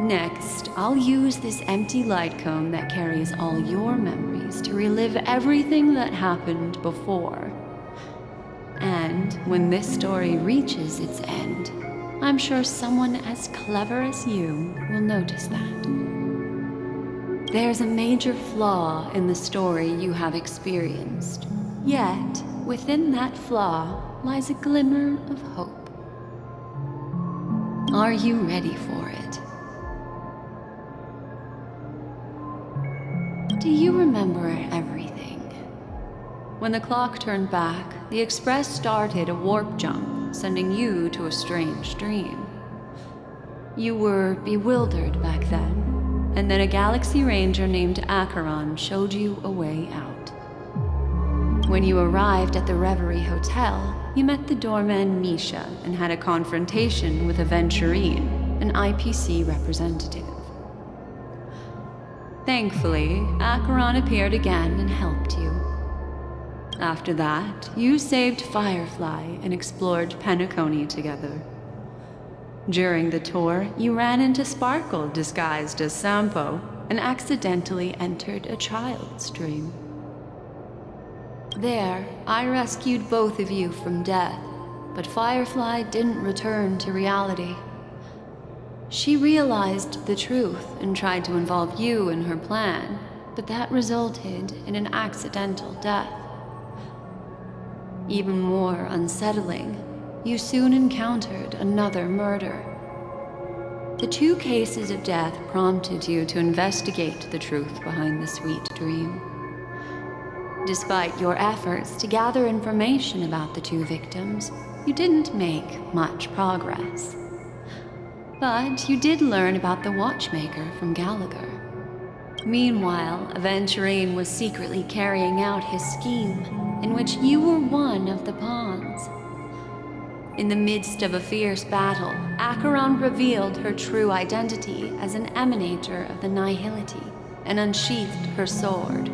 Next, I'll use this empty light cone that carries all your memories to relive everything that happened before. And when this story reaches its end, I'm sure someone as clever as you will notice that. There's a major flaw in the story you have experienced, yet within that flaw lies a glimmer of hope. Are you ready for it? Do you remember everything? When the clock turned back, the Express started a warp jump, sending you to a strange dream. You were bewildered back then, and then a Galaxy Ranger named Acheron showed you a way out. When you arrived at the Reverie Hotel, you met the doorman Misha and had a confrontation with Aventurine, an IPC representative. Thankfully, Acheron appeared again and helped you. After that, you saved Firefly and explored Penacony together. During the tour, you ran into Sparkle disguised as Sampo and accidentally entered a child's dream. There, I rescued both of you from death, but Firefly didn't return to reality. She realized the truth and tried to involve you in her plan, but that resulted in an accidental death. Even more unsettling, you soon encountered another murder. The two cases of death prompted you to investigate the truth behind the sweet dream. Despite your efforts to gather information about the two victims, you didn't make much progress. But you did learn about the watchmaker from Gallagher. Meanwhile, Aventurine was secretly carrying out his scheme, in which you were one of the pawns. In the midst of a fierce battle, Acheron revealed her true identity as an emanator of the Nihility and unsheathed her sword.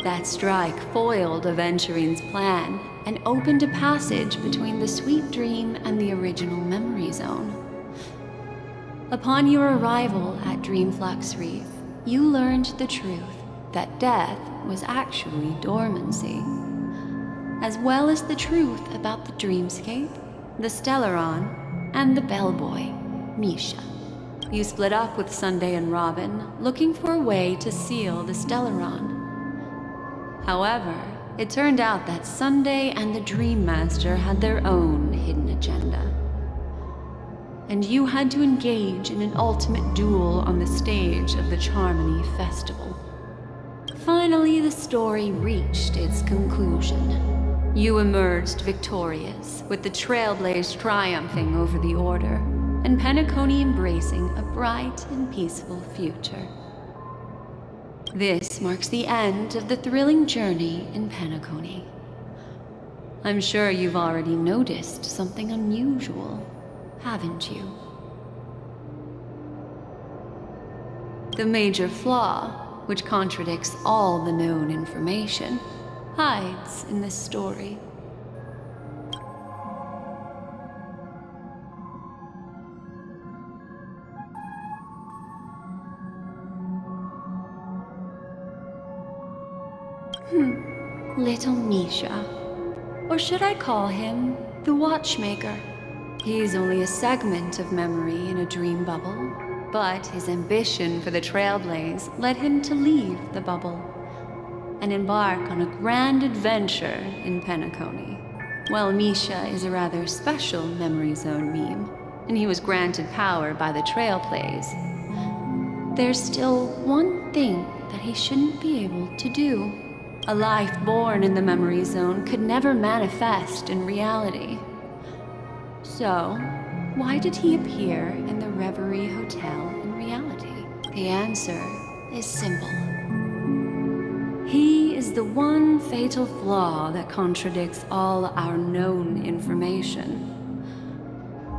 That strike foiled Aventurine's plan and opened a passage between the sweet dream and the original memory zone. Upon your arrival at Dreamflux Reef, you learned the truth that death was actually dormancy, as well as the truth about the dreamscape, the Stellaron, and the bellboy, Misha. You split up with Sunday and Robin, looking for a way to seal the Stellaron. However, it turned out that Sunday and the Dream Master had their own hidden agenda. And you had to engage in an ultimate duel on the stage of the Charmony Festival. Finally, the story reached its conclusion. You emerged victorious, with the Trailblaze triumphing over the Order, and Penacony embracing a bright and peaceful future. This marks the end of the thrilling journey in Penacony. I'm sure you've already noticed something unusual, haven't you? The major flaw, which contradicts all the known information, hides in this story. Little Misha. Or should I call him the Watchmaker? He's only a segment of memory in a dream bubble, but his ambition for the Trailblaze led him to leave the bubble and embark on a grand adventure in Penacony. Well, Misha is a rather special memory zone meme, and he was granted power by the Trailblaze. There's still one thing that he shouldn't be able to do. A life born in the memory zone could never manifest in reality. So, why did he appear in the Reverie Hotel in reality? The answer is simple. He is the one fatal flaw that contradicts all our known information.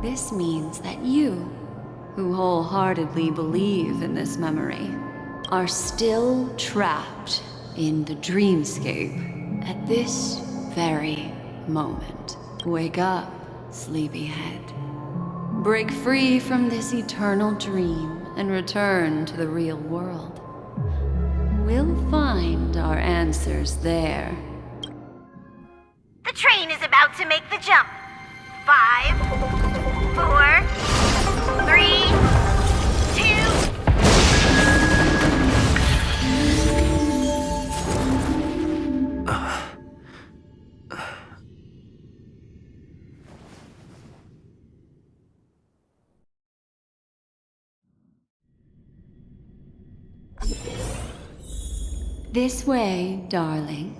This means that you, who wholeheartedly believe in this memory, are still trapped in the dreamscape at this very moment. Wake up, sleepyhead. Break free from this eternal dream and return to the real world. We'll find our answers there. The train is about to make the jump. 5, 4, 3, 2... This way, darling.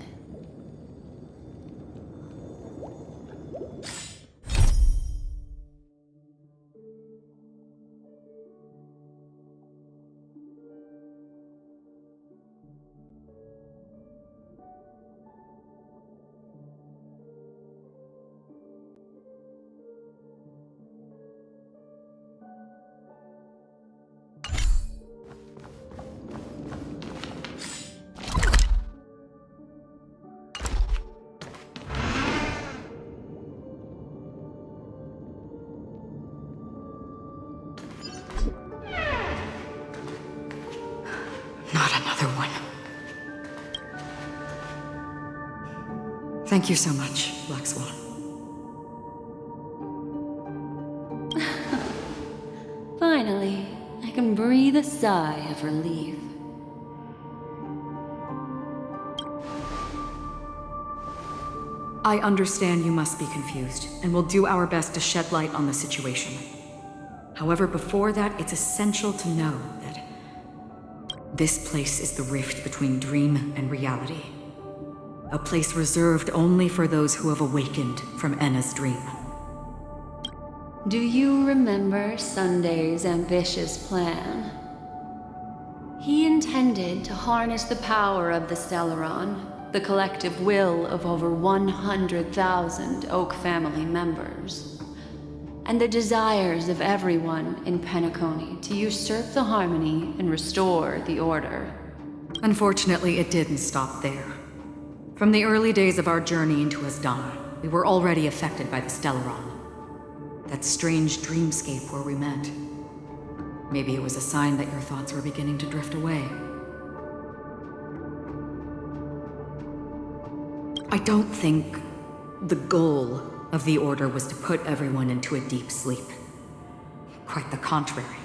Not another one. Thank you so much, Black Swan. Finally, I can breathe a sigh of relief. I understand you must be confused, and will do our best to shed light on the situation. However, before that, it's essential to know that this place is the rift between dream and reality. A place reserved only for those who have awakened from Enna's dream. Do you remember Sunday's ambitious plan? He intended to harness the power of the Stellaron, the collective will of over 100,000 Oak family members, and the desires of everyone in Penacony to usurp the harmony and restore the order. Unfortunately, it didn't stop there. From the early days of our journey into Asdana, we were already affected by the Stellaron. That strange dreamscape where we met. Maybe it was a sign that your thoughts were beginning to drift away. I don't think the goal of the Order was to put everyone into a deep sleep. Quite the contrary.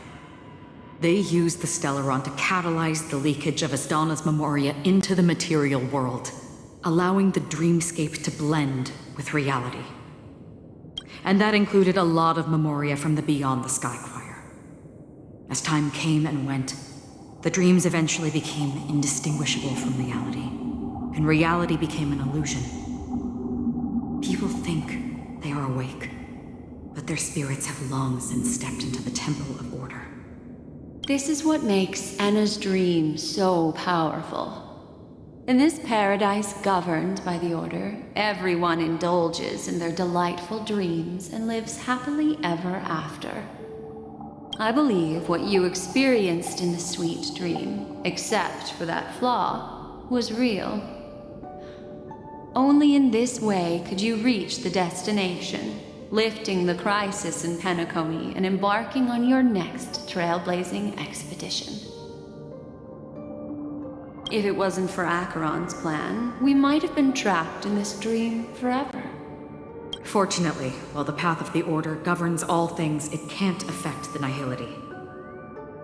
They used the Stellaron to catalyze the leakage of Asdana's memoria into the material world, allowing the dreamscape to blend with reality. And that included a lot of memoria from the Beyond the Skychoir. As time came and went, the dreams eventually became indistinguishable from reality, and reality became an illusion. People think they are awake, but their spirits have long since stepped into the Temple of Order. This is what makes Enna's dream so powerful. In this paradise governed by the Order, everyone indulges in their delightful dreams and lives happily ever after. I believe what you experienced in the sweet dream, except for that flaw, was real. Only in this way could you reach the destination, lifting the crisis in Penacony and embarking on your next trailblazing expedition. If it wasn't for Acheron's plan, we might have been trapped in this dream forever. Fortunately, while the path of the Order governs all things, it can't affect the Nihility.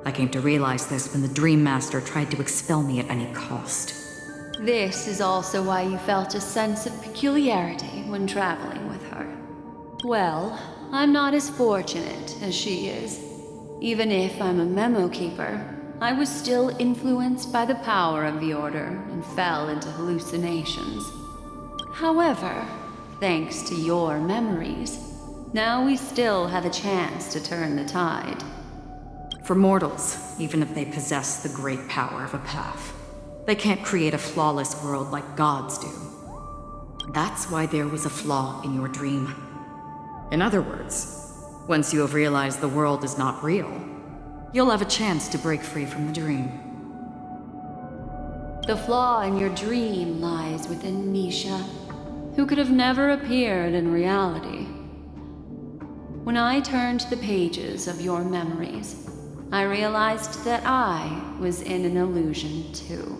I came to realize this when the Dream Master tried to expel me at any cost. This is also why you felt a sense of peculiarity when traveling with her. Well, I'm not as fortunate as she is. Even if I'm a memo keeper, I was still influenced by the power of the Order and fell into hallucinations. However, thanks to your memories, now we still have a chance to turn the tide. For mortals, even if they possess the great power of a path, they can't create a flawless world like gods do. That's why there was a flaw in your dream. In other words, once you have realized the world is not real, you'll have a chance to break free from the dream. The flaw in your dream lies within Misha, who could have never appeared in reality. When I turned the pages of your memories, I realized that I was in an illusion too.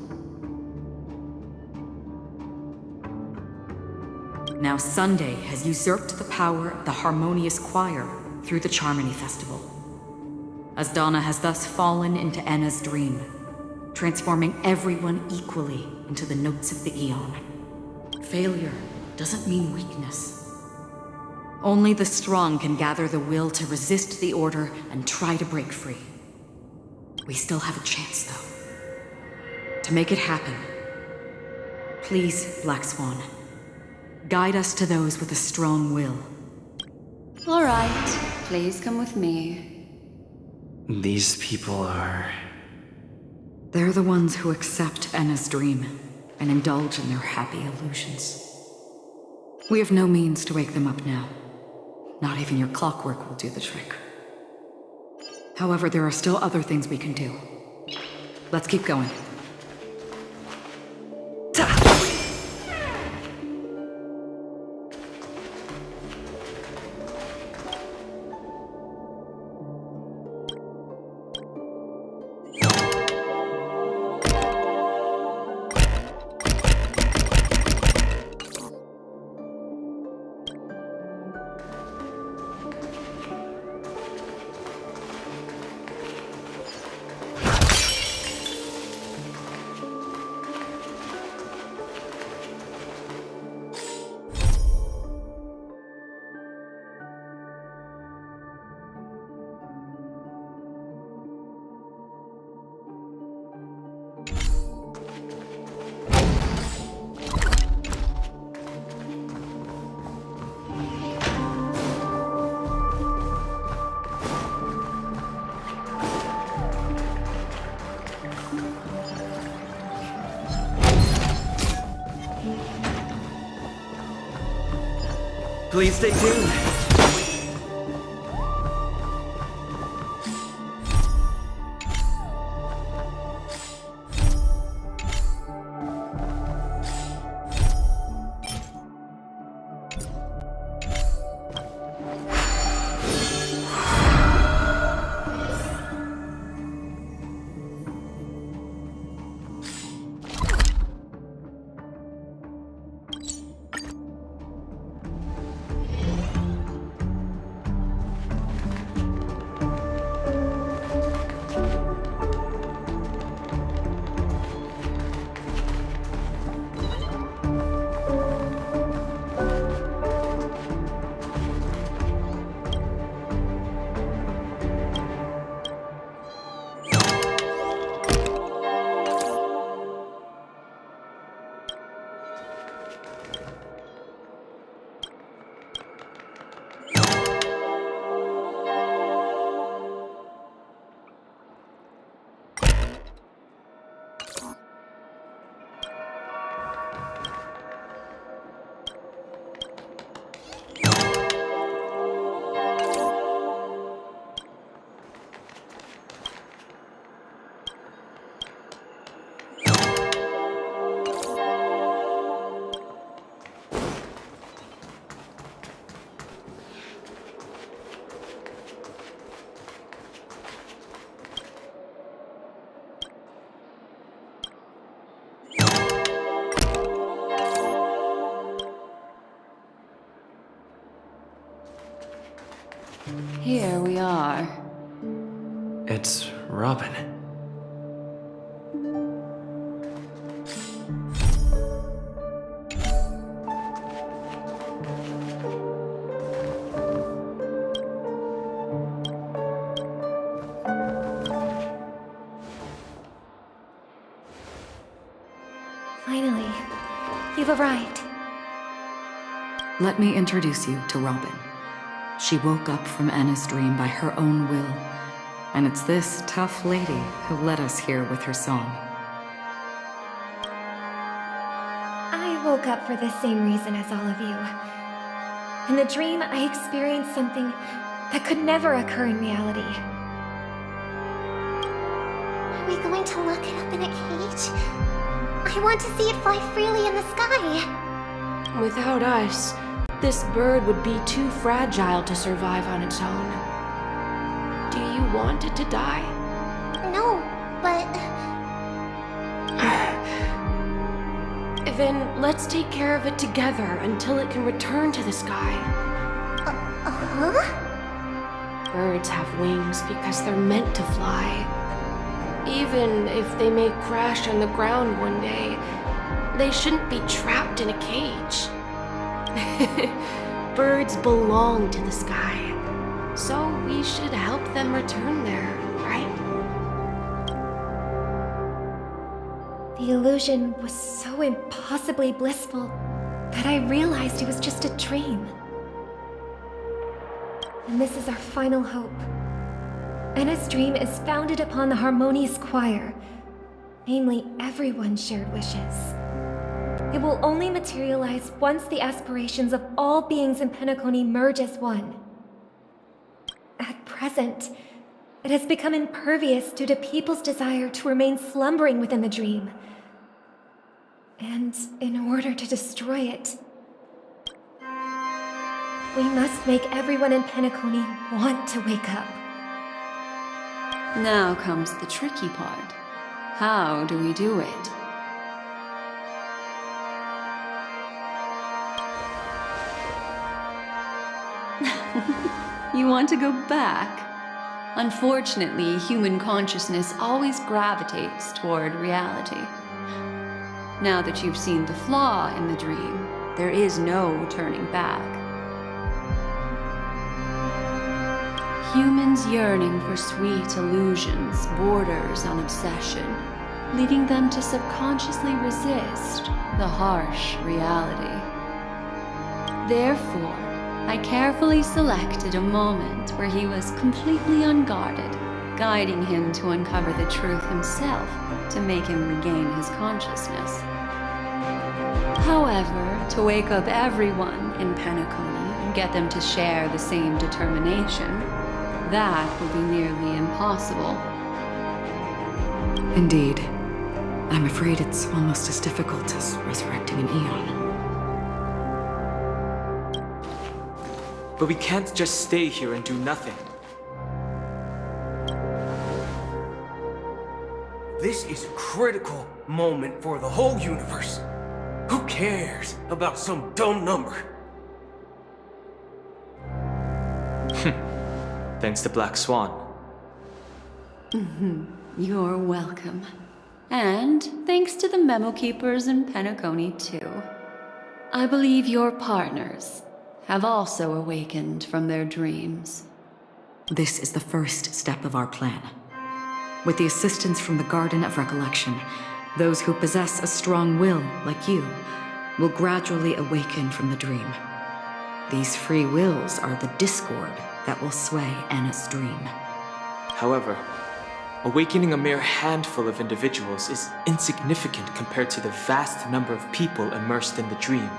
Now Sunday has usurped the power of the harmonious choir through the Charmony Festival. Asdana has thus fallen into Enna's dream, transforming everyone equally into the notes of the Aeon. Failure doesn't mean weakness. Only the strong can gather the will to resist the order and try to break free. We still have a chance, though. To make it happen, please, Black Swan, guide us to those with a strong will. All right, please come with me. These people are... They're the ones who accept Enna's dream and indulge in their happy illusions. We have no means to wake them up now. Not even your clockwork will do the trick. However, there are still other things we can do. Let's keep going. Please stay tuned. Here we are. It's Robin. Finally, you've arrived. Let me introduce you to Robin. She woke up from Anna's dream by her own will, and it's this tough lady who led us here with her song. I woke up for the same reason as all of you. In the dream, I experienced something that could never occur in reality. Are we going to lock it up in a cage? I want to see it fly freely in the sky. Without us, This bird would be too fragile to survive on its own. Do you want it to die? No, but... Then let's take care of it together until it can return to the sky. Huh? Birds have wings because they're meant to fly. Even if they may crash on the ground one day, they shouldn't be trapped in a cage. Birds belong to the sky, so we should help them return there, right? The illusion was so impossibly blissful that I realized it was just a dream. And this is our final hope. Anna's dream is founded upon the harmonious choir, namely everyone's shared wishes. It will only materialize once the aspirations of all beings in Penacony merge as one. At present, it has become impervious due to people's desire to remain slumbering within the dream. And in order to destroy it, we must make everyone in Penacony want to wake up. Now comes the tricky part. How do we do it? You want to go back? Unfortunately, human consciousness always gravitates toward reality. Now that you've seen the flaw in the dream, there is no turning back. Humans yearning for sweet illusions borders on obsession, leading them to subconsciously resist the harsh reality. Therefore, I carefully selected a moment where he was completely unguarded, guiding him to uncover the truth himself to make him regain his consciousness. However, to wake up everyone in Penacony and get them to share the same determination, that would be nearly impossible. Indeed. I'm afraid it's almost as difficult as resurrecting an Eon. But we can't just stay here and do nothing. This is a critical moment for the whole universe. Who cares about some dumb number? Thanks to Black Swan. You're welcome. And thanks to the memo keepers in Penacony, too. I believe your partners have also awakened from their dreams. This is the first step of our plan. With the assistance from the Garden of Recollection, those who possess a strong will, like you, will gradually awaken from the dream. These free wills are the discord that will sway Anna's dream. However, awakening a mere handful of individuals is insignificant compared to the vast number of people immersed in the dream.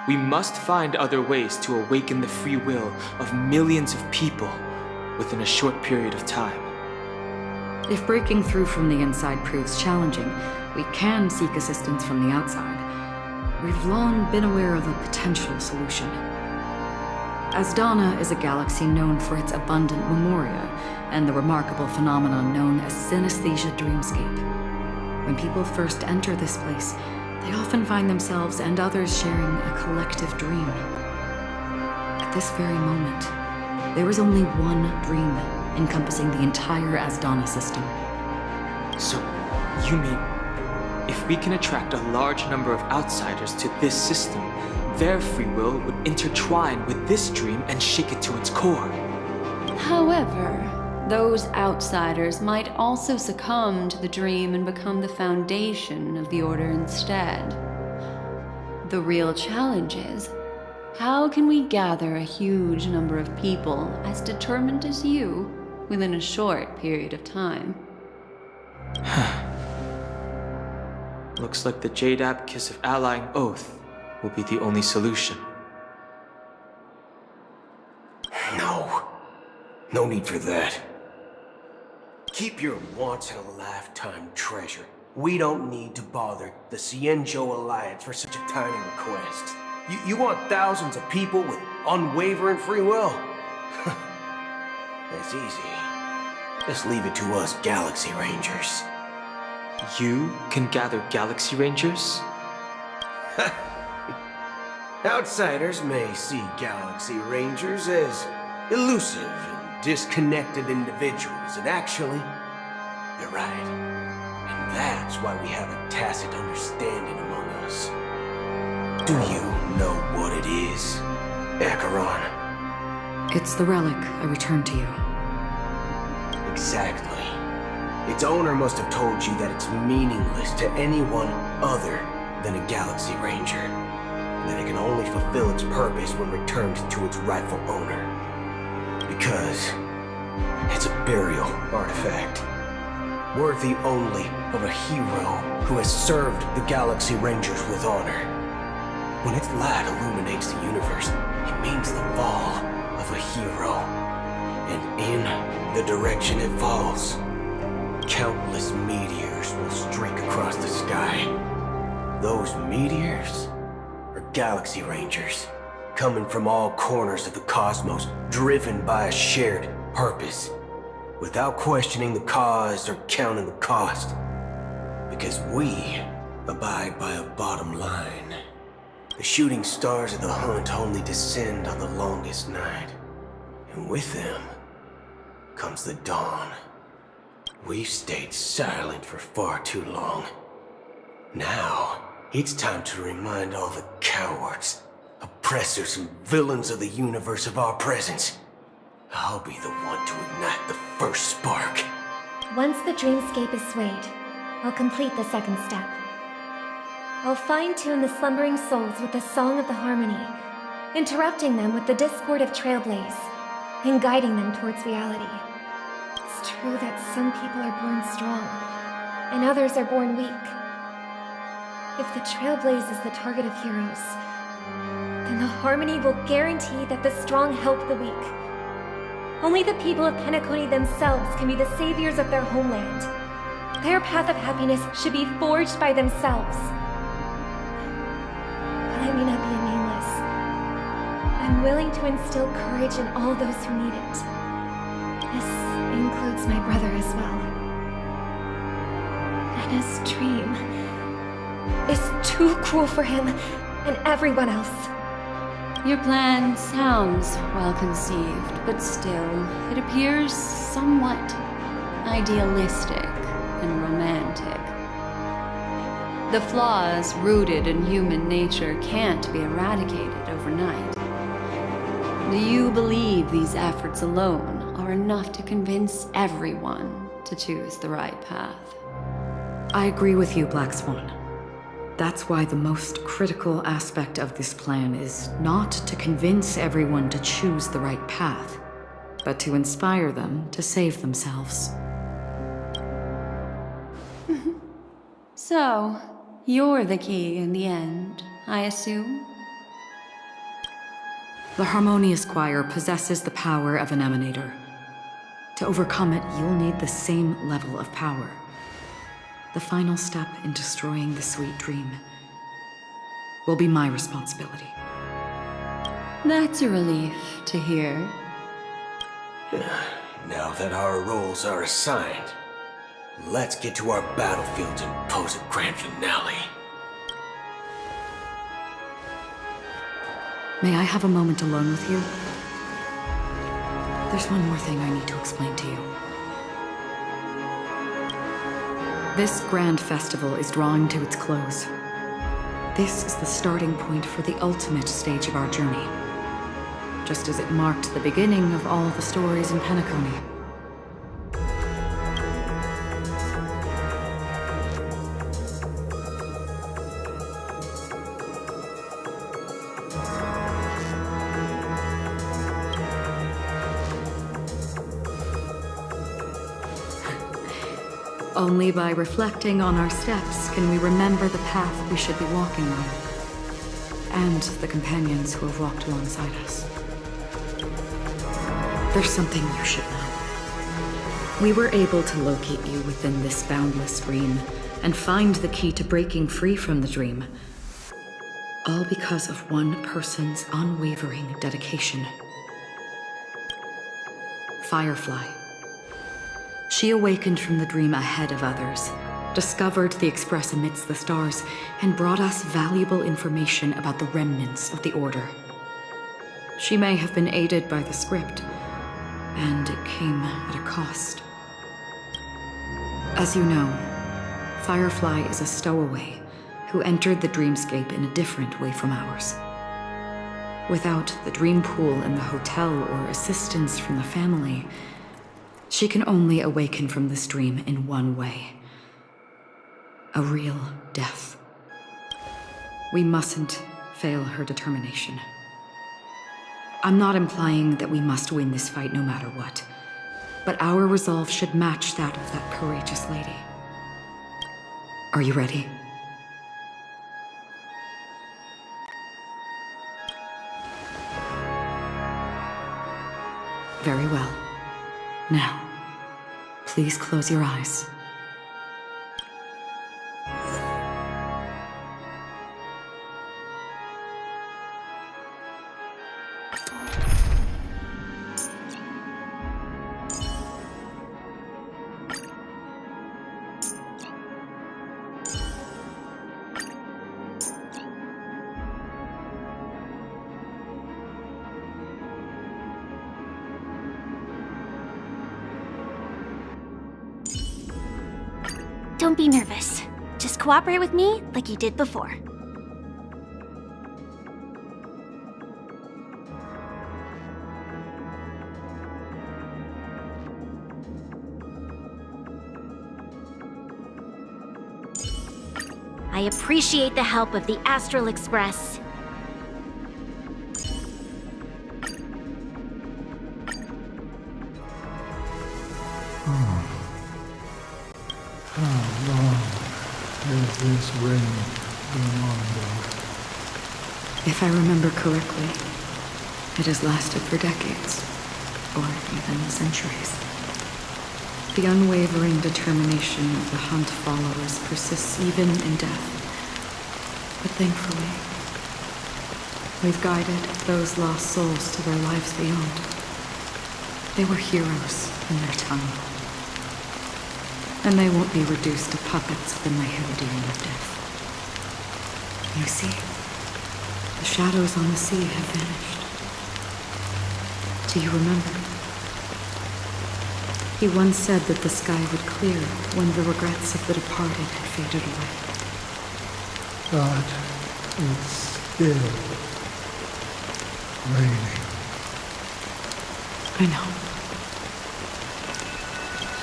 We must find other ways to awaken the free will of millions of people within a short period of time. If breaking through from the inside proves challenging, we can seek assistance from the outside. We've long been aware of a potential solution. Asdana is a galaxy known for its abundant memoria and the remarkable phenomenon known as synesthesia dreamscape. When people first enter this place, they often find themselves and others sharing a collective dream. At this very moment, there is only one dream encompassing the entire Asdana system. So, you mean, if we can attract a large number of outsiders to this system, their free will would intertwine with this dream and shake it to its core? However, those outsiders might also succumb to the dream and become the foundation of the Order instead. The real challenge is, how can we gather a huge number of people as determined as you within a short period of time? Looks like the Jade Kiss of Allying Oath will be the only solution. No need for that. Keep your once-in-a-lifetime treasure. We don't need to bother the Cienjo Alliance for such a tiny request. You want thousands of people with unwavering free will? That's easy. Just leave it to us Galaxy Rangers. You can gather Galaxy Rangers? Outsiders may see Galaxy Rangers as elusive and disconnected individuals, and actually, they're right. And that's why we have a tacit understanding among us. Do you know what it is, Acheron? It's the relic I returned to you. Exactly. Its owner must have told you that it's meaningless to anyone other than a Galaxy Ranger, and that it can only fulfill its purpose when returned to its rightful owner. Because it's a burial artifact, worthy only of a hero who has served the Galaxy Rangers with honor. When its light illuminates the universe, it means the fall of a hero. And in the direction it falls, countless meteors will streak across the sky. Those meteors are Galaxy Rangers, coming from all corners of the cosmos, driven by a shared purpose, without questioning the cause or counting the cost. Because we abide by a bottom line. The shooting stars of the hunt only descend on the longest night, and with them comes the dawn. We've stayed silent for far too long. Now, it's time to remind all the cowards, oppressors, and villains of the universe of our presence. I'll be the one to ignite the first spark. Once the dreamscape is swayed, I'll complete the second step. I'll fine-tune the slumbering souls with the Song of the Harmony, interrupting them with the discord of Trailblaze, and guiding them towards reality. It's true that some people are born strong, and others are born weak. If the Trailblaze is the target of heroes, then the Harmony will guarantee that the strong help the weak. Only the people of Penacony themselves can be the saviors of their homeland. Their path of happiness should be forged by themselves. But I may not be a nameless. I'm willing to instill courage in all those who need it. This includes my brother as well. And his dream is too cruel for him and everyone else. Your plan sounds well conceived, but still, it appears somewhat idealistic and romantic. The flaws rooted in human nature can't be eradicated overnight. Do you believe these efforts alone are enough to convince everyone to choose the right path? I agree with you, Black Swan. That's why the most critical aspect of this plan is not to convince everyone to choose the right path, but to inspire them to save themselves. So, you're the key in the end, I assume? The Harmonious Choir possesses the power of an emanator. To overcome it, you'll need the same level of power. The final step in destroying the sweet dream will be my responsibility. That's a relief to hear. Now that our roles are assigned, let's get to our battlefields and pose a grand finale. May I have a moment alone with you? There's one more thing I need to explain to you. This grand festival is drawing to its close. This is the starting point for the ultimate stage of our journey, just as it marked the beginning of all the stories in Penacony. Only by reflecting on our steps can we remember the path we should be walking on, and the companions who have walked alongside us. There's something you should know. We were able to locate you within this boundless dream and find the key to breaking free from the dream, All because of one person's unwavering dedication. Firefly. She awakened from the dream ahead of others, discovered the Express amidst the stars, and brought us valuable information about the remnants of the Order. She may have been aided by the script, and it came at a cost. As you know, Firefly is a stowaway who entered the dreamscape in a different way from ours. Without the dream pool in the hotel or assistance from the family, she can only awaken from this dream in one way. A real death. We mustn't fail her determination. I'm not implying that we must win this fight no matter what, but our resolve should match that of that courageous lady. Are you ready? Very well. Now, please close your eyes. Don't be nervous. Just cooperate with me like you did before. I appreciate the help of the Astral Express. Has this reign been ongoing? If I remember correctly, it has lasted for decades, or even centuries. The unwavering determination of the hunt followers persists even in death. But thankfully, we've guided those lost souls to their lives beyond. They were heroes in their time. And they won't be reduced to puppets of the Nihilidian of death. You see, the shadows on the sea have vanished. Do you remember? He once said that the sky would clear when the regrets of the departed had faded away. But it's still raining. I know.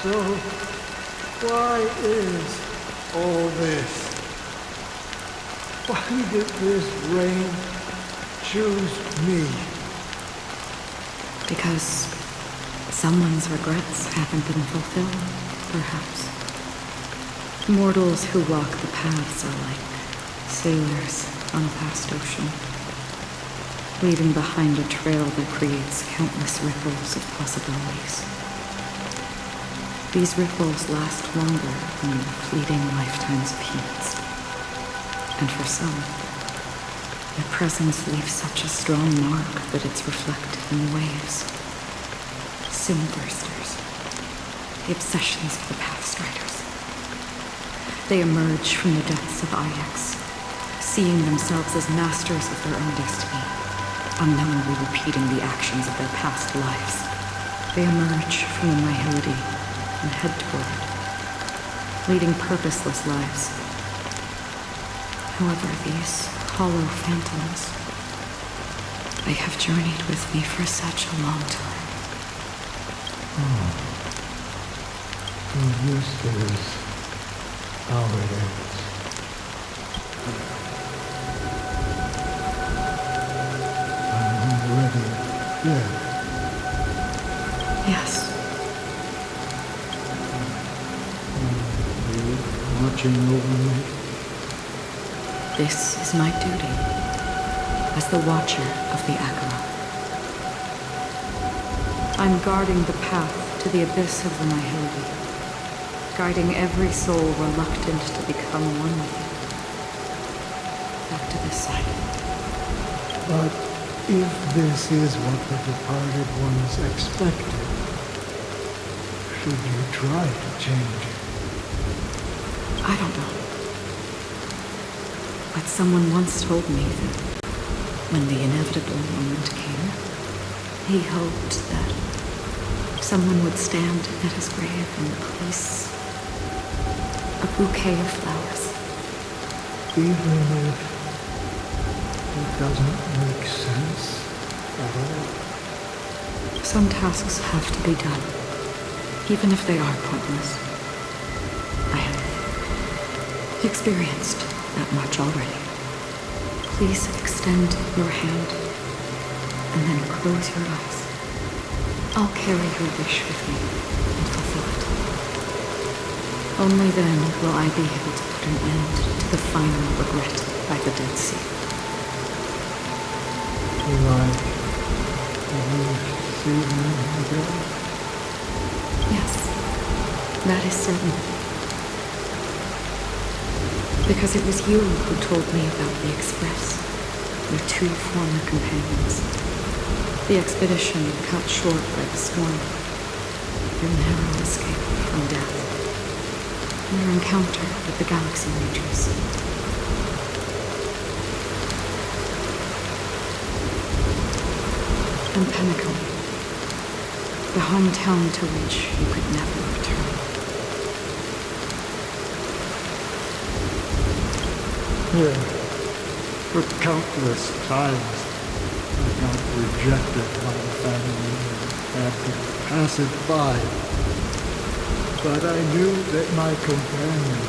So, why is all this? Why did this rain choose me? Because someone's regrets haven't been fulfilled, perhaps. Mortals who walk the paths are like sailors on a vast ocean, leaving behind a trail that creates countless ripples of possibilities. These ripples last longer than the fleeting lifetimes of humans. And for some, their presence leaves such a strong mark that it's reflected in the waves. Sinthirsters, the obsessions of the Pathstriders. They emerge from the depths of Ix, seeing themselves as masters of their own destiny, unknowingly repeating the actions of their past lives. They emerge from the Nihility and head toward it, leading purposeless lives. However, these hollow phantoms, they have journeyed with me for such a long time. So this is how it ends. I'm already dead. Yes. Watching over me. This is my duty as the Watcher of the Agora. I'm guarding the path to the abyss of the Nihility, guiding every soul reluctant to become one with back to this side. But if this is what the departed ones expected, should you try to change it? I don't know. But someone once told me that when the inevitable moment came, he hoped that someone would stand at his grave and place a bouquet of flowers. Even if it doesn't make sense at all. Some tasks have to be done, even if they are pointless. I have experienced that much already. Please extend your hand and then close your eyes. I'll carry your wish with me and fulfill it. Only then will I be able to put an end to the final regret by the Dead Sea. Like, you see them again? Yes, that is certain. Because it was you who told me about the Express, your two former companions. The expedition cut short by the storm, your narrow escape from death, and your encounter with the Galaxy Rangers. And Pinnacle, the hometown to which you could never return. Yeah. For countless times, I got rejected by the family and had to pass it by. But I knew that my companion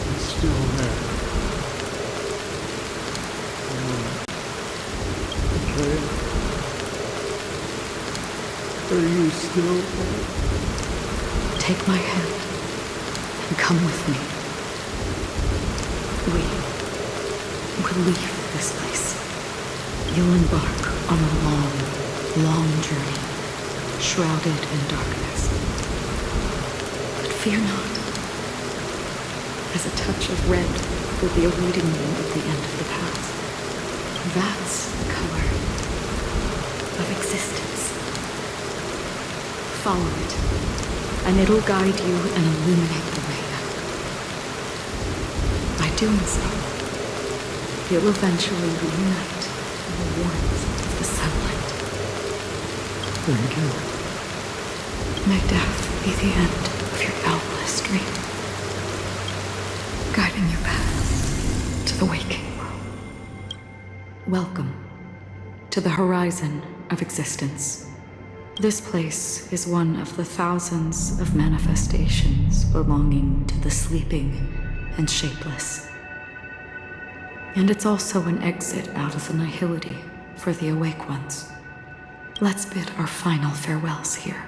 was still there. Okay. Are you still there? Take my hand and come with me. We will leave this place. You'll embark on a long, long journey, shrouded in darkness. But fear not, as a touch of red will be awaiting you at the end of the path. That's the color of existence. Follow it, and it'll guide you and illuminate the way out. By doing so, you'll eventually reunite in the warmth of the sunlight. Thank you. May death be the end of your boundless dream, guiding you back to the waking world. Welcome to the horizon of existence. This place is one of the thousands of manifestations belonging to the sleeping and shapeless. And it's also an exit out of the nihility for the awake ones. Let's bid our final farewells here.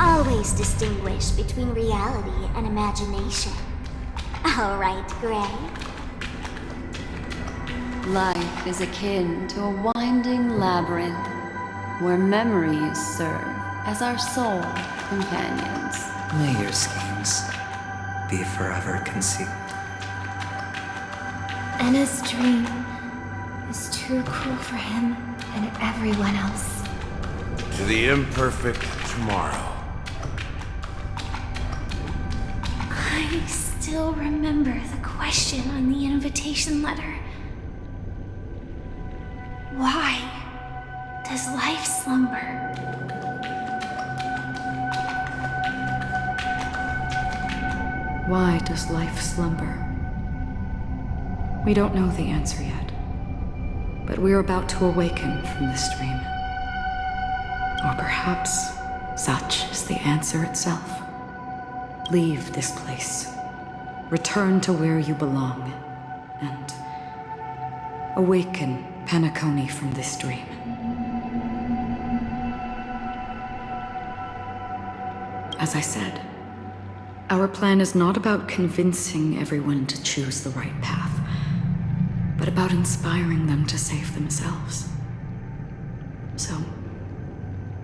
Always distinguish between reality and imagination. All right, Gray. Life is akin to a winding labyrinth where memories serve as our sole companions. May your schemes be forever concealed. Anna's dream is too cruel for him and everyone else. To the imperfect tomorrow. I still remember the question on the invitation letter. Why does life slumber? Why does life slumber? We don't know the answer yet, but we're about to awaken from this dream. Or perhaps such is the answer itself. Leave this place. Return to where you belong. and awaken Penacony from this dream. As I said, our plan is not about convincing everyone to choose the right path, but about inspiring them to save themselves. So,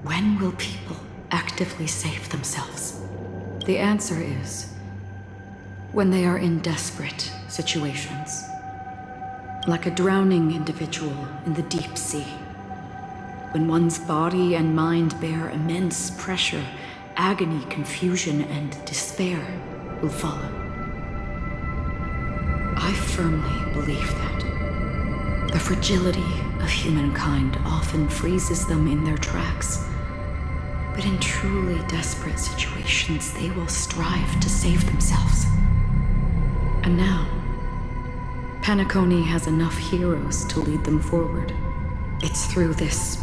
when will people actively save themselves? The answer is when they are in desperate situations. Like a drowning individual in the deep sea. When one's body and mind bear immense pressure, agony, confusion, and despair will follow. I firmly believe that the fragility of humankind often freezes them in their tracks. But in truly desperate situations, they will strive to save themselves. And now, Penacony has enough heroes to lead them forward. It's through this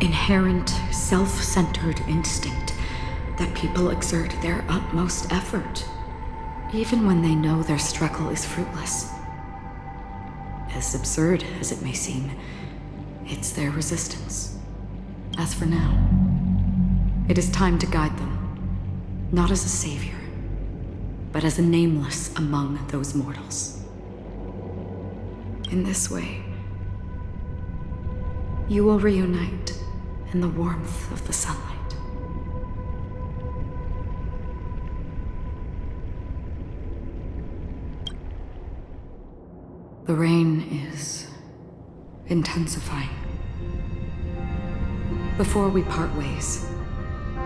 inherent, self-centered instinct that people exert their utmost effort, even when they know their struggle is fruitless. As absurd as it may seem, it's their resistance. As for now, it is time to guide them, not as a savior, but as a nameless among those mortals. In this way, you will reunite in the warmth of the sunlight. The rain is intensifying. Before we part ways,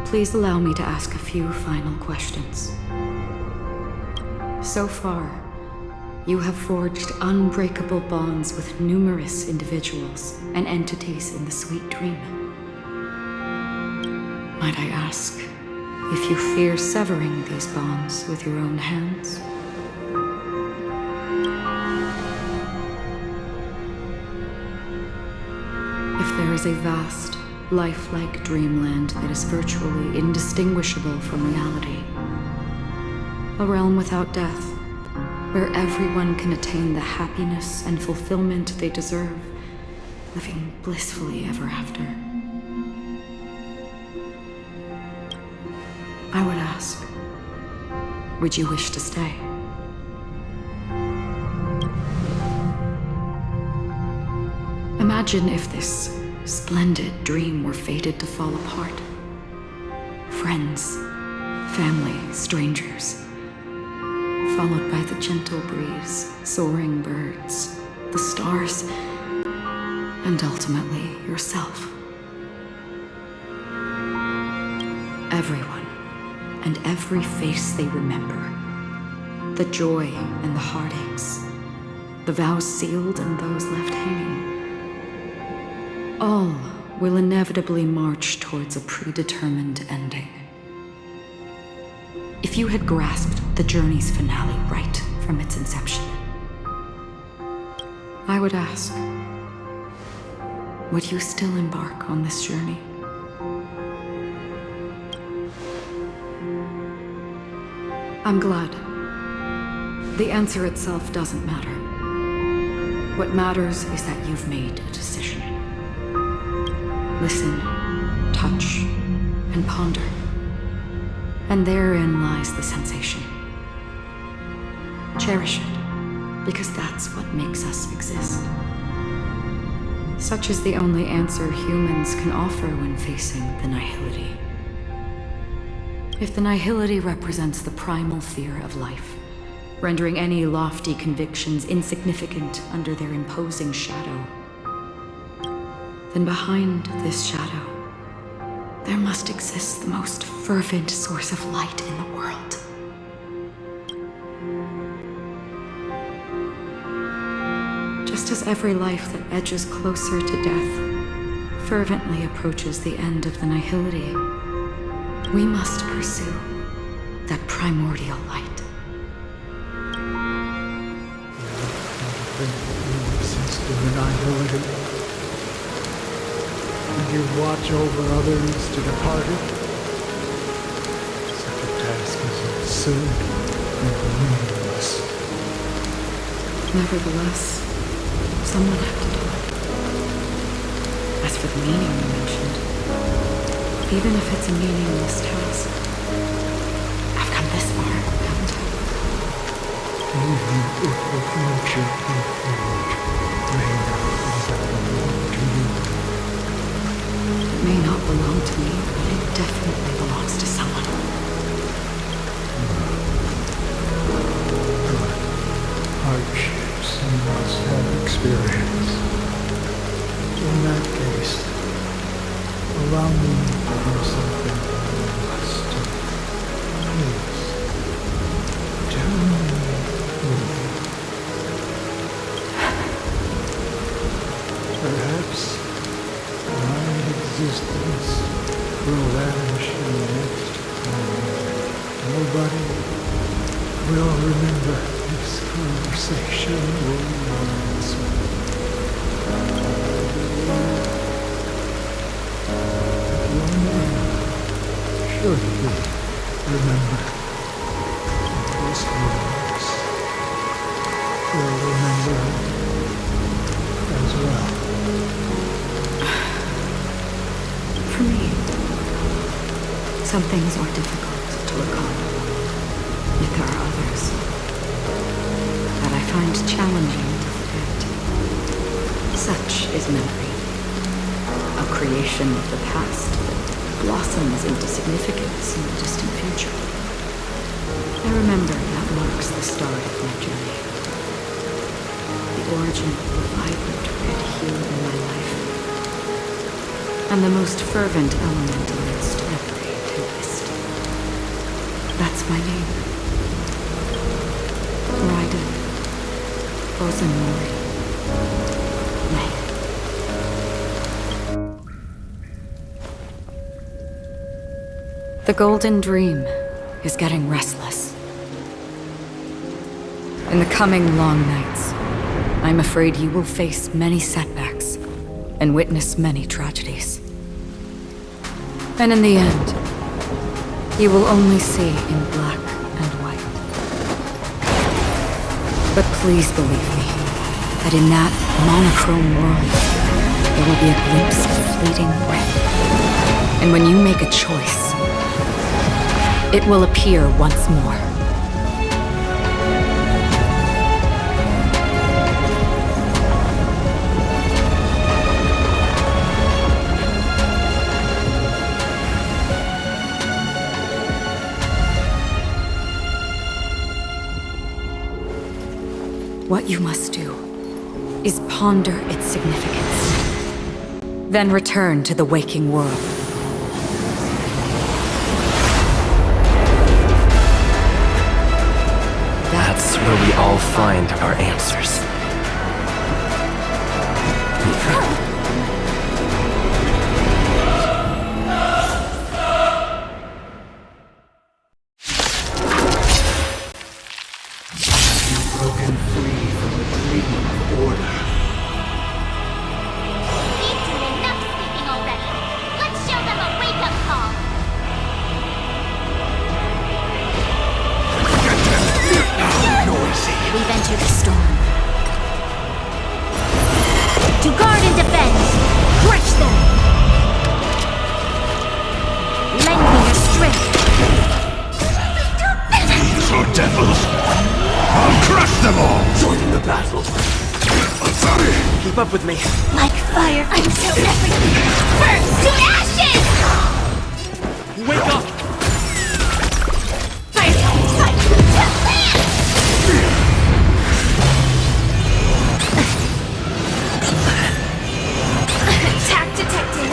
please allow me to ask a few final questions. So far, you have forged unbreakable bonds with numerous individuals and entities in the sweet dream. Might I ask if you fear severing these bonds with your own hands? If there is a vast, lifelike dreamland that is virtually indistinguishable from reality, a realm without death, where everyone can attain the happiness and fulfillment they deserve, living blissfully ever after. I would ask, would you wish to stay? Imagine if this splendid dream were fated to fall apart. Friends, family, strangers, followed by the gentle breeze, soaring birds, the stars, and ultimately yourself. Everyone and every face they remember, the joy and the heartaches, the vows sealed and those left hanging, all will inevitably march towards a predetermined ending. If you had grasped the journey's finale right from its inception, I would ask, would you still embark on this journey? I'm glad. The answer itself doesn't matter. What matters is that you've made a decision. Listen, touch, and ponder. And therein lies the sensation. Cherish it, because that's what makes us exist. Such is the only answer humans can offer when facing the nihility. If the nihility represents the primal fear of life, rendering any lofty convictions insignificant under their imposing shadow, then behind this shadow, there must exist the most fervent source of light in the world. Just as every life that edges closer to death fervently approaches the end of the nihility, we must pursue that primordial light. Exist in the nihility. And you watch over others to depart it. Such a task is absurd and meaningless. Nevertheless, someone had to do it. As for the meaning you mentioned, even if it's a meaningless task, I've come this far, haven't I? Even if the future you forge may not belong to you. It may not belong to me, but it definitely belongs to someone. Hardships you must have experienced. In that case, allow me to do something you must do. Please, tell me who. Perhaps my existence will vanish in the next moment. Nobody will remember this conversation once. Your name should be remembered. This universe will remember it as well. For me, some things are difficult to recall. Yet there are others that I find challenging to forget. Such is memory, a creation of the past that blossoms into significance in the distant future. I remember that marks the start of my journey, the origin of the vibrant red hue in my life, and the most fervent element amidst every tempest. That's my name. Raiden Ozanori May. The Golden Dream is getting restless. In the coming long nights, I'm afraid you will face many setbacks and witness many tragedies. And in the end, you will only see in black and white. But please believe me, that in that monochrome world, there will be a glimpse of fleeting red. And when you make a choice, it will appear once more. What you must do is ponder its significance, then return to the waking world. That's where we all find our answers. Broken free from the dream of order. We've done enough sleeping already. Let's show them a wake-up call. Noisy. We've entered the storm. To guard and defend, crush them. Lend me your strength. These are devils! I'll crush them all! Joining the battle. Sorry! Keep up with me. Like fire until everything burns to ashes! Wake up! Fire! Fight! Attack detected!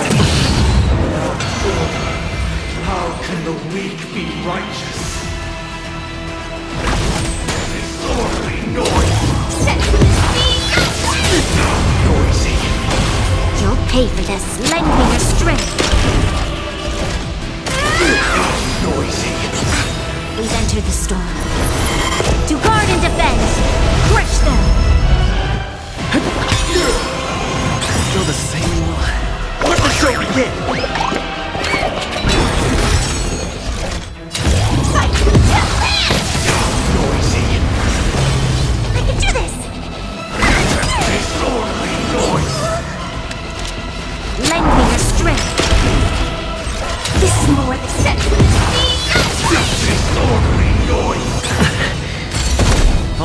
How can the weak be righteous? Sorely noisy! Noisy! You'll pay for this. Lend me your strength. Noisy! We've entered the storm. To guard and defend, crush them. Still the same one. Let the show begin! Fight! Noisy! I can do this.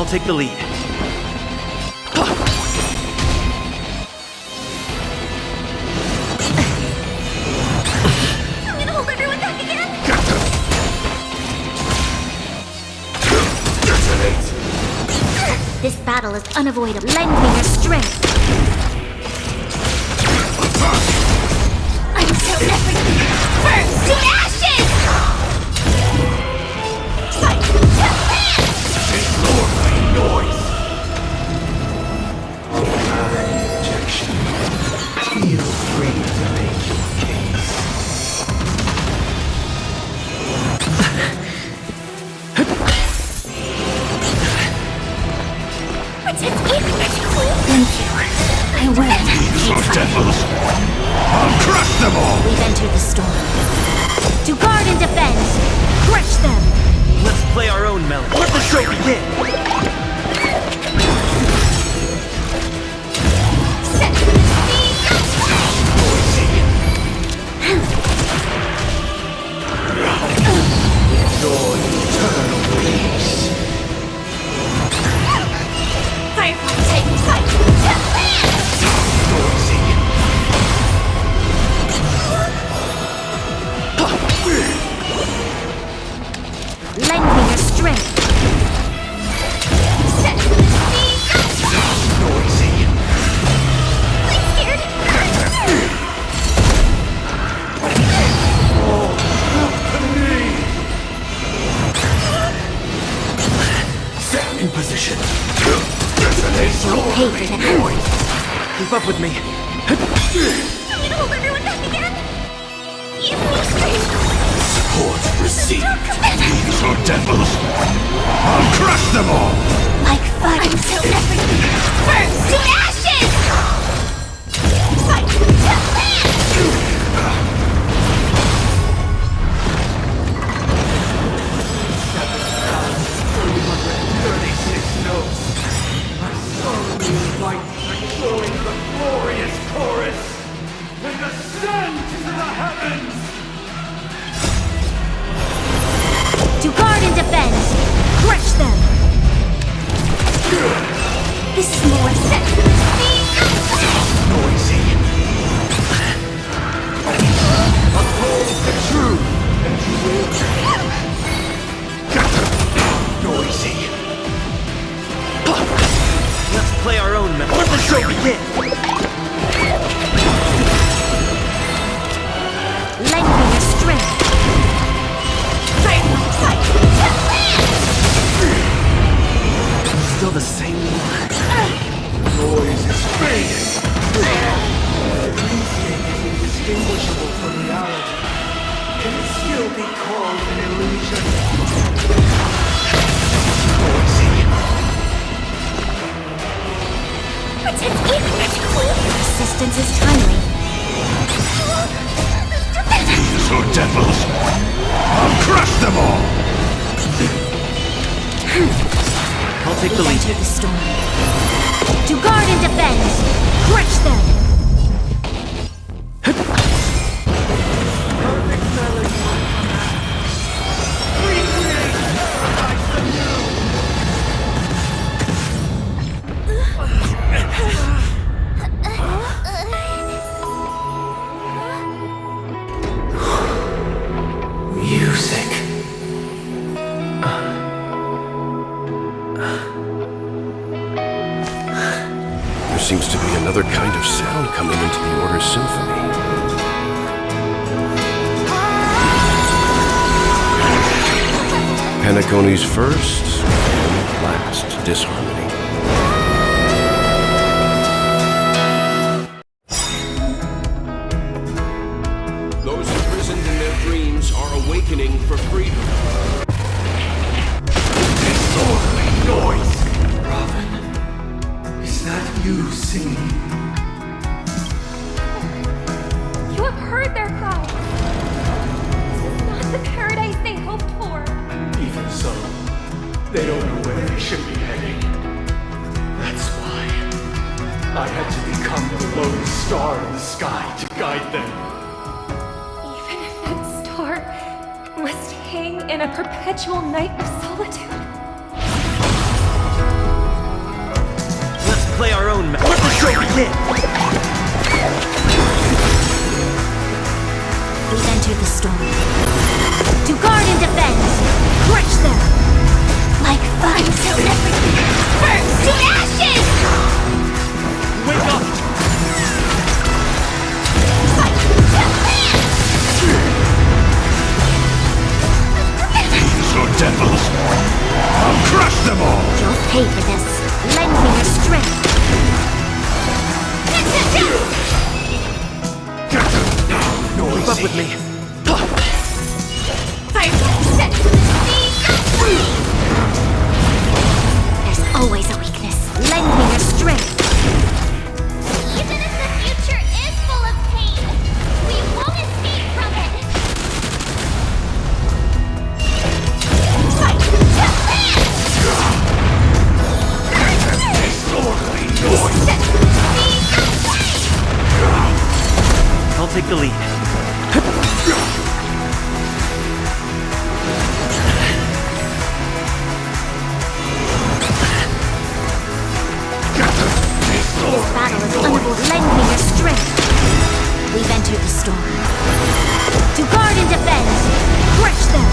take the lead. I'm gonna hold everyone back again! This battle is unavoidable. Lend me your strength. Until everything burns to ashes! Fight to Ignore my noise! Objection. Feel free to make your case. Thank you. I will. These are devils! I'll crush them all! We've entered the storm. To guard and defend! Crush them! Let's play our own melody. Let the show begin! Set the Enjoy eternal peace. Firefly take fight! Noisy. Lend me your strength! Set the Noisy. scared! Set in position. Detonates roaring noise. Keep up with me. I'm gonna hold everyone back again! Give me strength! Support received. These are devils. I'll crush them all! Like fire until everything burns to ashes! Fight to Notes. I solemnly invite you to join the glorious chorus and ascend to the heavens! To guard and defend! Crush them! This is more set! Noisy. Uphold the truth, and you will. Noisy. Let's play our own melody. Let the show begin! Lend me your strength! Still the same one. Noise is fading. Elysium is indistinguishable from reality. Can it still be called an illusion? Noisy. Resistance is timely. These are devils. I'll crush them all! I'll take the We lead. enter the storm. To guard and defend! Crush them! Music. There seems to be another kind of sound coming into the Order's symphony. Penacony's first and last disharmony. Those imprisoned in their dreams are awakening for freedom. Disorderly noise! Robin, is that you singing? You have heard their cries. This is not the paradise they hoped for. Even so, they don't know where they should be heading. That's why I had to become the lone star in the sky to guide them. Even if that star must hang in a perpetual night of solitude. play our own Let the show begin! We've entered the storm. To guard and defend! Crush them! Like fire till everything burns to ashes! Wake up! Fight to These are devils! I'll crush them all! You'll pay for this. Lend me your strength. Keep up with me. Fire set to the sea. There's always a weakness. Lend me your strength. Even if the future is full of pain, we won't escape from it. Fight to Disorderly noise! I'll take the lead. This battle is unable. Lend me your strength. We've entered the storm. To guard and defend. Crush them.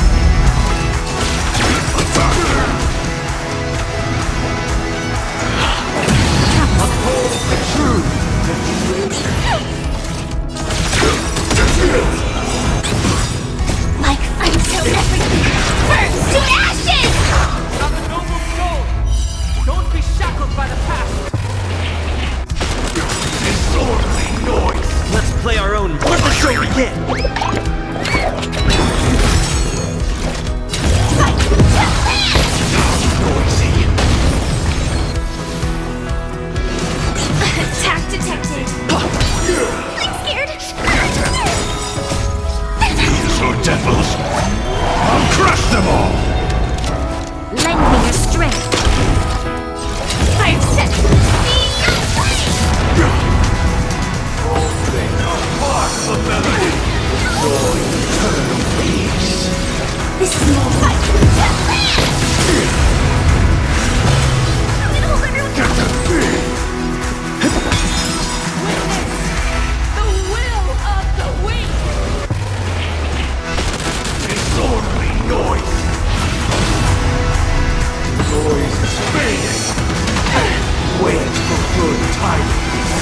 Like until everything burns to ashes! Now the noble soul! Don't be shackled by the past! Disorderly noise! Let's play our own Let the show begin! Noisy! Attack detected. I'm scared. These are devils! I'll crush them all! Lend me your strength. Fire set. They are part of the melody! Your eternal peace! This is more fight. Disorderly noise! Noise is fading! Wait for good tidings!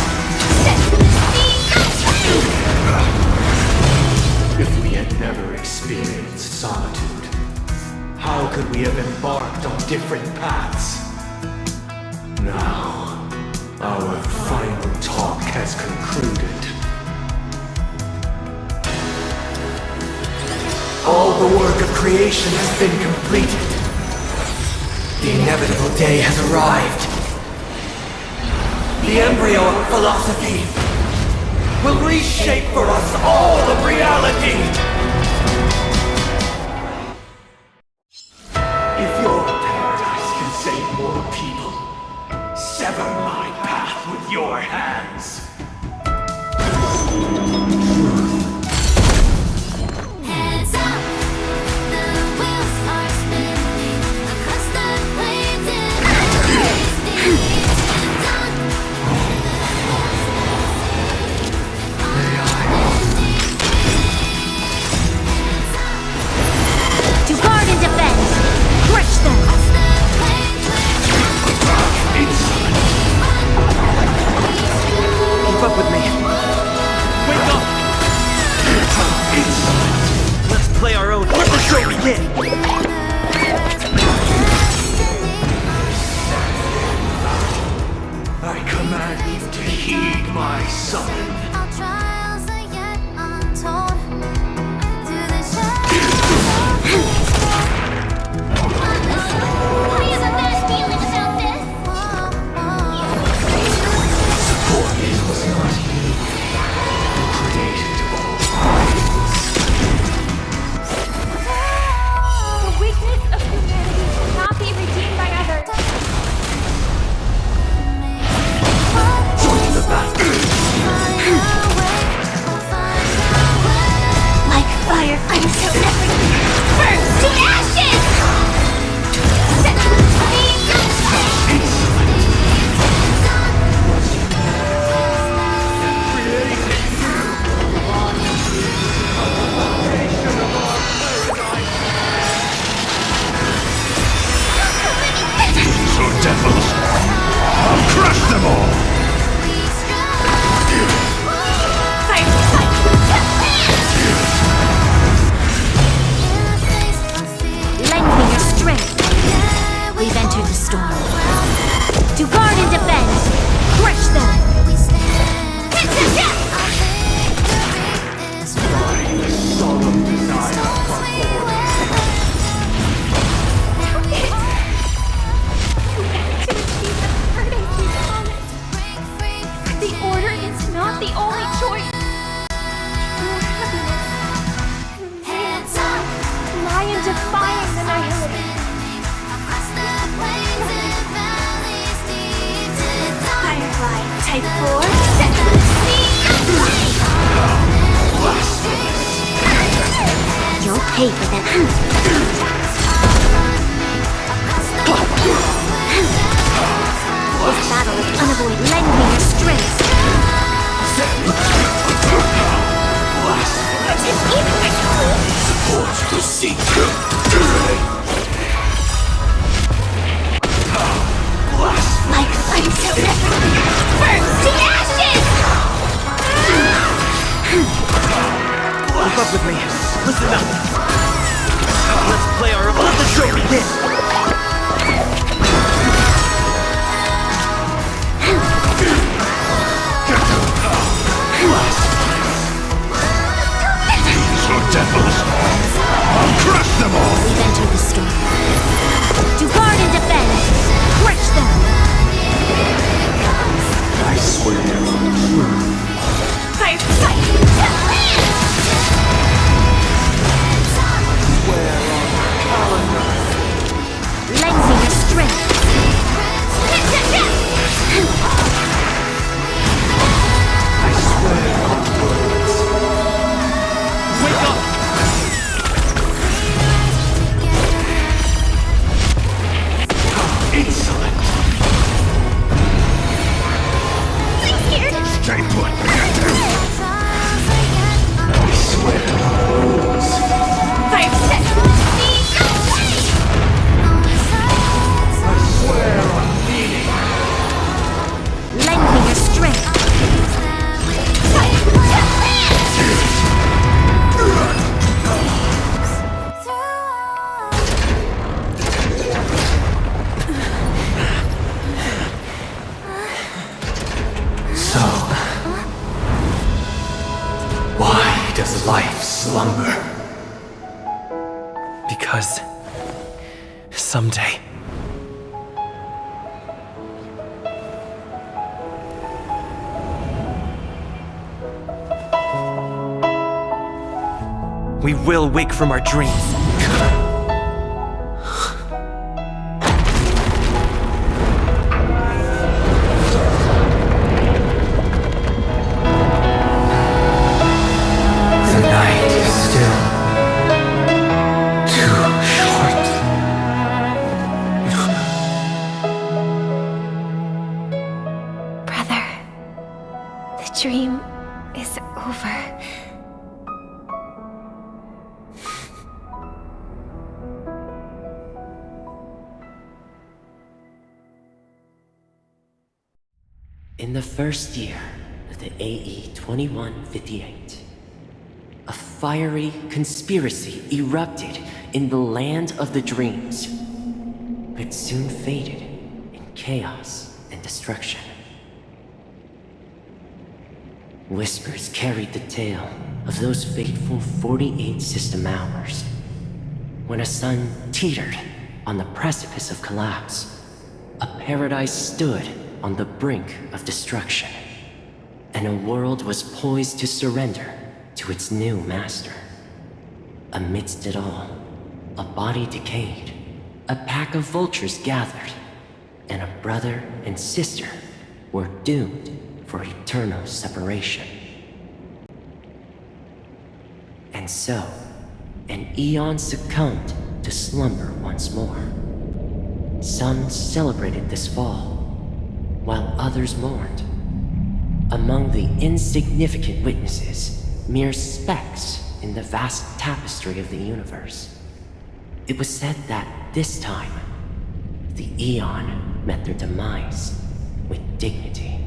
If we had never experienced solitude, how could we have embarked on different paths? Now, our final talk has concluded. All the work of creation has been completed. The inevitable day has arrived. The embryo of philosophy will reshape for us all of reality. If your paradise can save more people, sever my path with your hands. Heads up, the wheels are spinning across the plains and To guard and defend. Crush them. Keep up with me. Wake up! Let's play our own Let the show begin! I command you to heed my summon. our trials are yet untold. Through the shadows Why isn't that feeling about this? Support is was not you. Created all The weakness of humanity cannot be redeemed by others. Join the battle. Like fire until everything burns to ashes! pay for that. This battle is unavoidable. Lend me your strength. Force to seek. Like fun so burn to ashes! Keep up with me. Listen up. Let's play our let the show begin. These are devils. I'll crush them all. We've entered the storm. To guard and defend! Crush them! I swear. Fight! Fight! Lend me your strength! I swear on words. Wake up! Insolent. I'm scared! Stay put. I swear on words. Fire set! I swear on meaning. Lend me your strength! So, why does life slumber? Because someday we will wake from our dreams. The night is still too short. Brother, the dream is over. In the first year of the AE 2158, a fiery conspiracy erupted in the land of the dreams, but soon faded in chaos and destruction. Whispers carried the tale of those fateful 48 system hours, when a sun teetered on the precipice of collapse. A paradise stood on the brink of destruction, and a world was poised to surrender to its new master. Amidst it all, a body decayed, a pack of vultures gathered, and a brother and sister were doomed for eternal separation. And so, an eon succumbed to slumber once more. Some celebrated this fall, while others mourned. Among the insignificant witnesses, mere specks in the vast tapestry of the universe, it was said that this time, the Eon met their demise with dignity.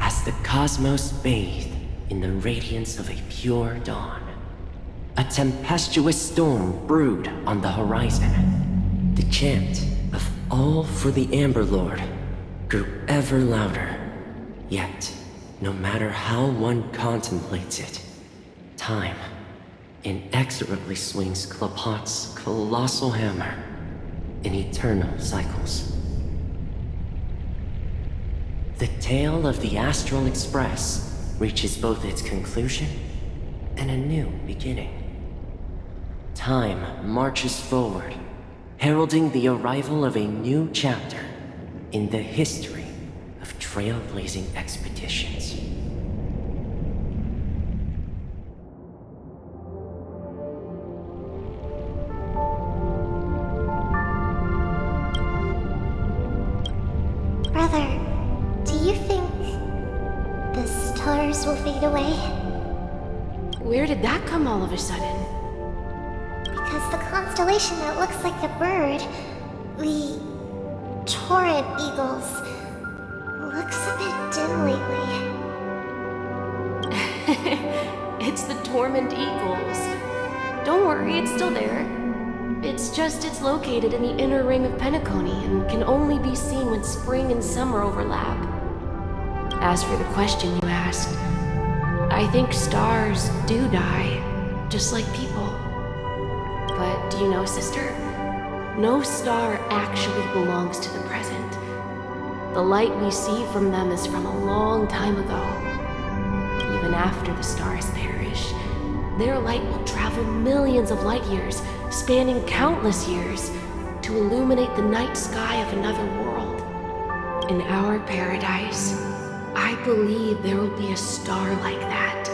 As the cosmos bathed in the radiance of a pure dawn, a tempestuous storm brewed on the horizon. The chant of "All for the Amber Lord" grew ever louder. Yet, no matter how one contemplates it, time inexorably swings Klapot's colossal hammer in eternal cycles. The tale of the Astral Express reaches both its conclusion and a new beginning. Time marches forward, heralding the arrival of a new chapter in the history of trailblazing expeditions. fade away. Where did that come all of a sudden? Because the constellation that looks like a bird, the Torrent Eagles, looks a bit dim lately. It's the Torment Eagles. Don't worry, it's still there. It's located in the inner ring of Penacony and can only be seen when spring and summer overlap. As for the question you asked, I think stars do die, just like people. But do you know, sister? No star actually belongs to the present. The light we see from them is from a long time ago. Even after the stars perish, their light will travel millions of light years, spanning countless years, to illuminate the night sky of another world. In our paradise, I believe there will be a star like that,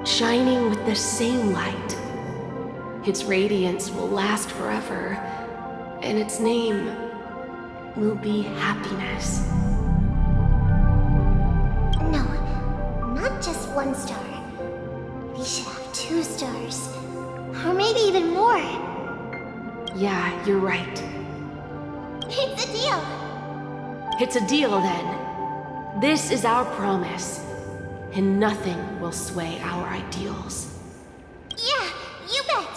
shining with the same light. Its radiance will last forever, and its name will be happiness. No, not just one star. We should have 2 stars. Or maybe even more. Yeah, you're right. It's a deal. It's a deal then. This is our promise, and nothing will sway our ideals. Yeah, you bet.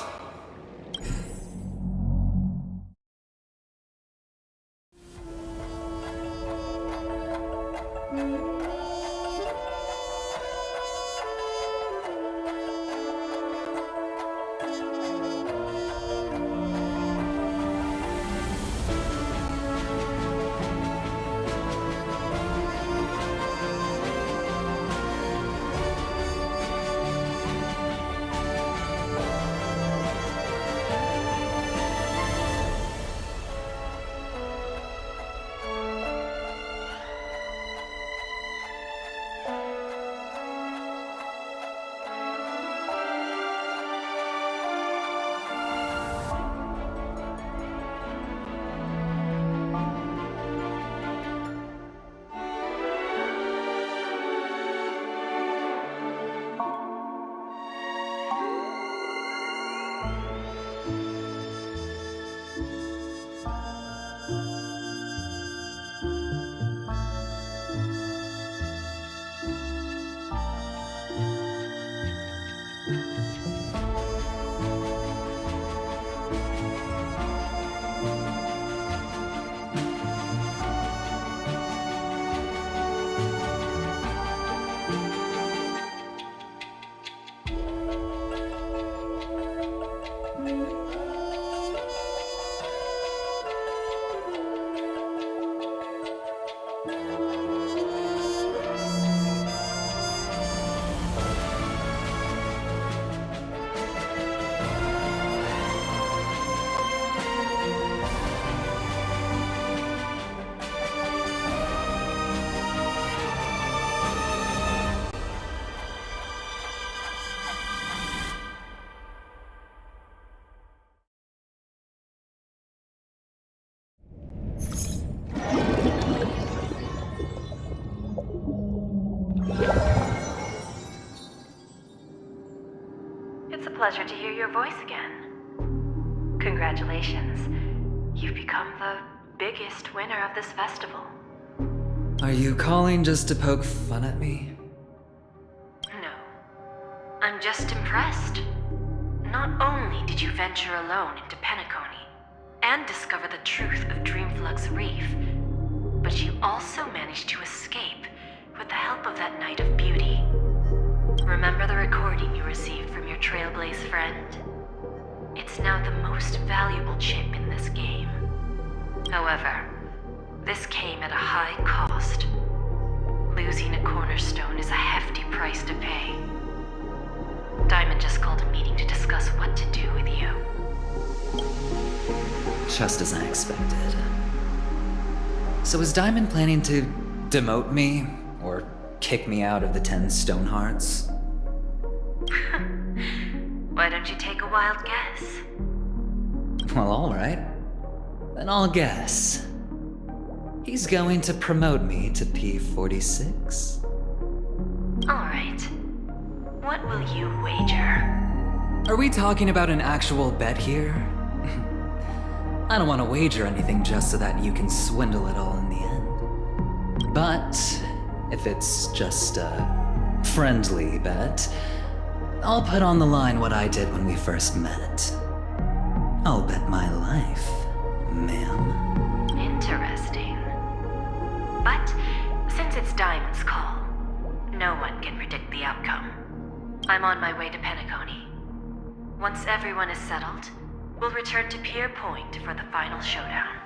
It's a pleasure to hear your voice again. Congratulations. You've become the biggest winner of this festival. Are you calling just to poke fun at me? No. I'm just impressed. Not only did you venture alone into Penacony and discover the truth of Dreamflux Reef, but you also managed to escape with the help of that Knight of Beauty. Remember the recording you received from your Trailblaze friend? It's now the most valuable chip in this game. However, this came at a high cost. Losing a cornerstone is a hefty price to pay. Diamond just called a meeting to discuss what to do with you. Just as I expected. So is Diamond planning to demote me? Or kick me out of the 10 Stonehearts? Why don't you take a wild guess? Well, alright. Then I'll guess. He's going to promote me to P46. Alright. What will you wager? Are we talking about an actual bet here? I don't want to wager anything just so that you can swindle it all in the end. But if it's just a friendly bet, I'll put on the line what I did when we first met. I'll bet my life, ma'am. Interesting. But since it's Diamond's call, no one can predict the outcome. I'm on my way to Penacony. Once everyone is settled, we'll return to Pier Point for the final showdown.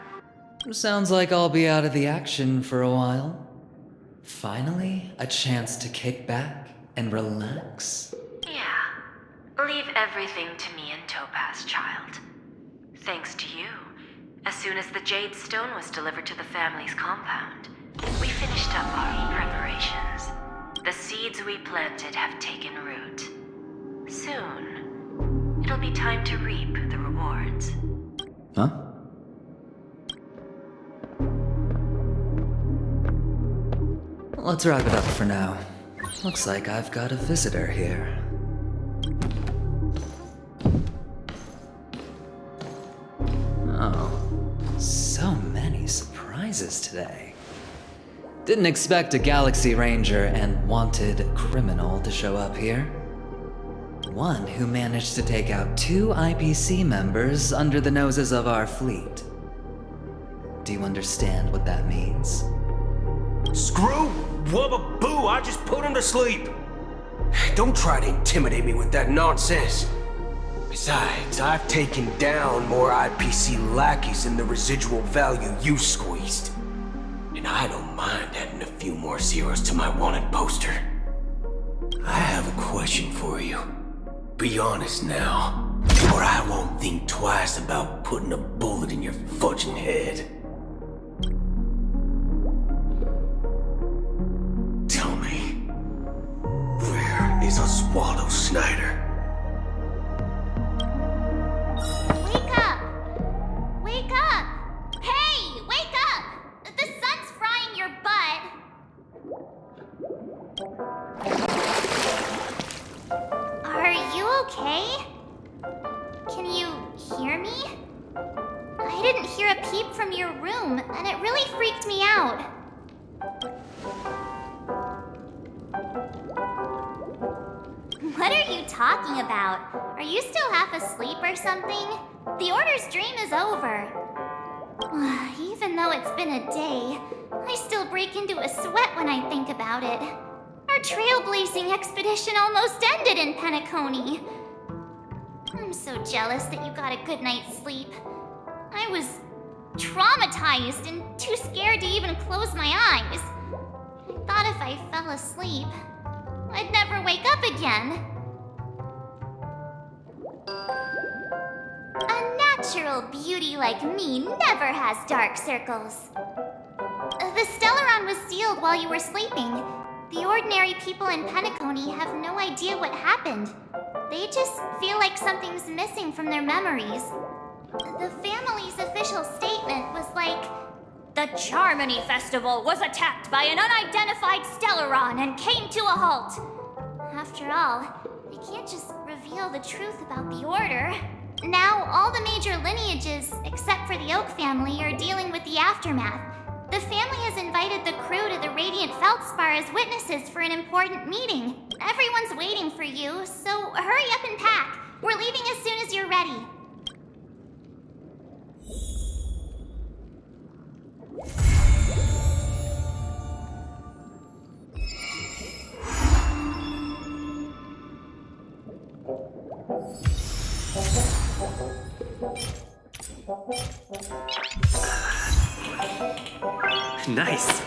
Sounds like I'll be out of the action for a while. Finally, a chance to kick back and relax. Yeah. Leave everything to me and Topaz, child. Thanks to you, as soon as the Jade Stone was delivered to the family's compound, we finished up our preparations. The seeds we planted have taken root. Soon, it'll be time to reap the rewards. Huh? Let's wrap it up for now. Looks like I've got a visitor here. Oh, so many surprises today. Didn't expect a Galaxy Ranger and wanted criminal to show up here. One who managed to take out 2 IPC members under the noses of our fleet. Do you understand what that means? Screw Wubba Boo, I just put him to sleep. Don't try to intimidate me with that nonsense. Besides, I've taken down more IPC lackeys than the residual value you squeezed. And I don't mind adding a few more zeros to my wanted poster. I have a question for you. Be honest now, or I won't think twice about putting a bullet in your fudging head. Tell me, where is Oswaldo Snyder? Wake up! Wake up! Hey, wake up! The sun's frying your butt. Are you okay? Can you hear me? I didn't hear a peep from your room, and it really freaked me out. What are you talking about? Are you still half asleep or something? The Order's dream is over. Even though it's been a day, I still break into a sweat when I think about it. Our trailblazing expedition almost ended in Penacony. I'm so jealous that you got a good night's sleep. I was traumatized and too scared to even close my eyes. I thought if I fell asleep, I'd never wake up again. A natural beauty like me never has dark circles. The Stellaron was sealed while you were sleeping. The ordinary people in Penacony have no idea what happened. They just feel like something's missing from their memories. The family's official statement was like, "The Charmony Festival was attacked by an unidentified Stellaron and came to a halt." After all, they can't just reveal the truth about the Order. Now, all the major lineages, except for the Oak family, are dealing with the aftermath. The family has invited the crew to the Radiant Feldspar as witnesses for an important meeting. Everyone's waiting for you, so hurry up and pack. We're leaving as soon as you're ready. Nice.